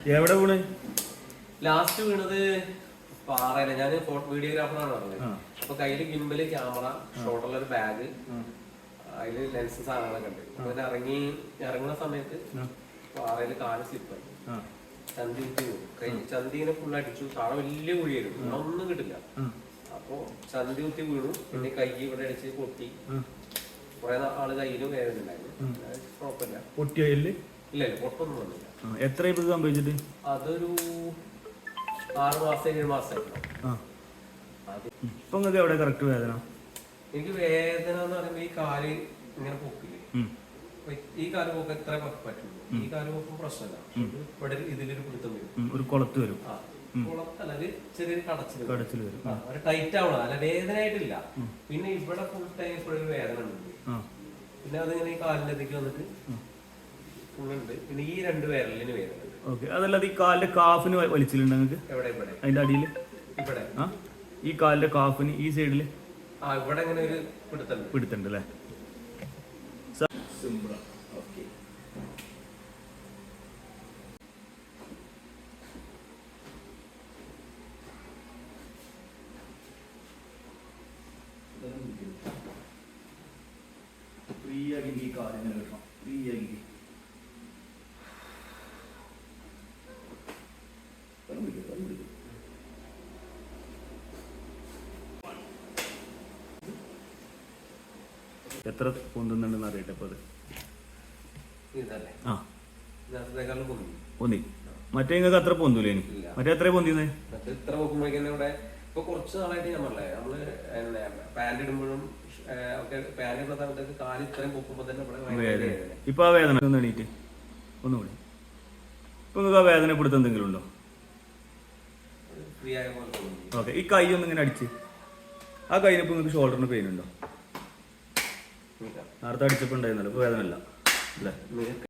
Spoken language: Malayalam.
എവിടെ വീണ്? ലാസ്റ്റ് വീണത് പാറയില. ഞാൻ വീഡിയോഗ്രാഫറാണ് പറഞ്ഞത്. അപ്പൊ കയ്യില് ഗിംബല്, ക്യാമറ, ഷോൾഡറിലൊരു ബാഗ്, അതില് ലെൻസ് സാധനങ്ങളൊക്കെ ഉണ്ട്. അങ്ങനെ ഇറങ്ങുന്ന സമയത്ത് പാറയില് കാല് സ്ലിപ്പായി, ചന്തി കുത്തി വീണു. ചന്തിനെ ഫുൾ അടിച്ചു. താഴെ വലിയ കുഴിയായിരുന്നു, ഒന്നും കിട്ടില്ല. അപ്പൊ ചന്തി കുത്തി വീണു. പിന്നെ കൈ ഇവിടെ അടിച്ച് പൊട്ടി. കുറെ ആള് കയ്യിലും വേദന ഉണ്ടായിരുന്നു. കുഴപ്പമില്ല. പൊട്ടിയോ? ഇല്ല, പൊട്ടൊന്നും വന്നില്ല. എത്ര സംഭവിച്ചിട്ട്? അതൊരു 6 മാസം 7 മാസമായിരുന്നു. ഇപ്പൊ നിങ്ങൾക്ക് എവിടെ കറക്റ്റ് വേദന? എനിക്ക് വേദന എന്ന് പറയുമ്പോ ഈ കാല് ഇങ്ങനെ പൊക്കില്ലേ, ഈ കാല് പോക്ക് എത്ര പറ്റുള്ളൂ. ഈ കാല് പോക്കും പ്രശ്നമല്ല. ഇവിടെ ഇതിലൊരു പിടുത്തം വരും, ഒരു കുളത്ത് വരും. കുളത്തല്ല, ഒരു ചെറിയൊരു കടച്ചിൽ വരും. ഒരു ടൈറ്റ് ആവണം. അല്ല, വേദന ആയിട്ടില്ല. പിന്നെ ഇവിടെ ഫുൾ ടൈം ഇപ്പോഴൊരു വേദന ഉണ്ട്. പിന്നെ അതിങ്ങനെ ഈ കാലിന്റെ അതൊക്കെ വന്നിട്ട് ഫുള്ളുണ്ട്. പിന്നെ ഈ 2 വിരലിന് വേദന. ഓക്കെ, അതല്ലാതെ ഈ കാലിന്റെ കാഫിന് വലിച്ചിട്ടുണ്ട് നിങ്ങൾക്ക്? ഇവിടെ അതിന്റെ അടിയിൽ ഇവിടെ ഈ കാലിന്റെ കാഫിന് ഈ സൈഡില് ഇവിടെ ഇങ്ങനെ ഒരു പിടുത്തുണ്ട് അല്ലേ? ഫ്രീ ആക്കി ഈ കാലിങ്ങനെ കിട്ടണം. ഫ്രീ ആക്കി എത്ര പൊന്തുന്നുണ്ടെന്ന് അറിയട്ടെ. അപ്പൊ അത് പൊന്തി. മറ്റേ നിങ്ങൾക്ക് അത്ര പൊന്തൂലേ? മറ്റേ എത്ര പൊന്തിന്നേ? ഇത്ര നോക്കുമ്പോഴേക്കും ഇവിടെ ഇപ്പൊ കുറച്ച് നാളായിട്ട് ഞാൻ പറഞ്ഞേ, നമ്മള് പാന്റ് ഇടുമ്പോഴും പാന്റ് ഇടുന്ന സമയത്തൊക്കെ കാല് ഇത്രയും പൊക്കുമ്പോ തന്നെ ഇപ്പൊ ആ വേദന ഒന്ന് എണീറ്റ് ഒന്നുകൂടി. ഇപ്പൊ നിങ്ങൾക്ക് ആ വേദനപ്പെടുത്ത എന്തെങ്കിലും ഉണ്ടോ? ഫ്രീ ആയ പോലെ. ഓക്കെ, ഈ കൈ ഒന്ന് ഇങ്ങനെ അടിച്ച് ആ കൈയിനിപ്പോ നിങ്ങൾക്ക് ഷോൾഡറിന് പെയിൻ ഉണ്ടോ? നേരത്തെ അടിച്ചപ്പോ ഉണ്ടായിരുന്നല്ലോ, ഇപ്പൊ വേദന അല്ല അല്ലേ?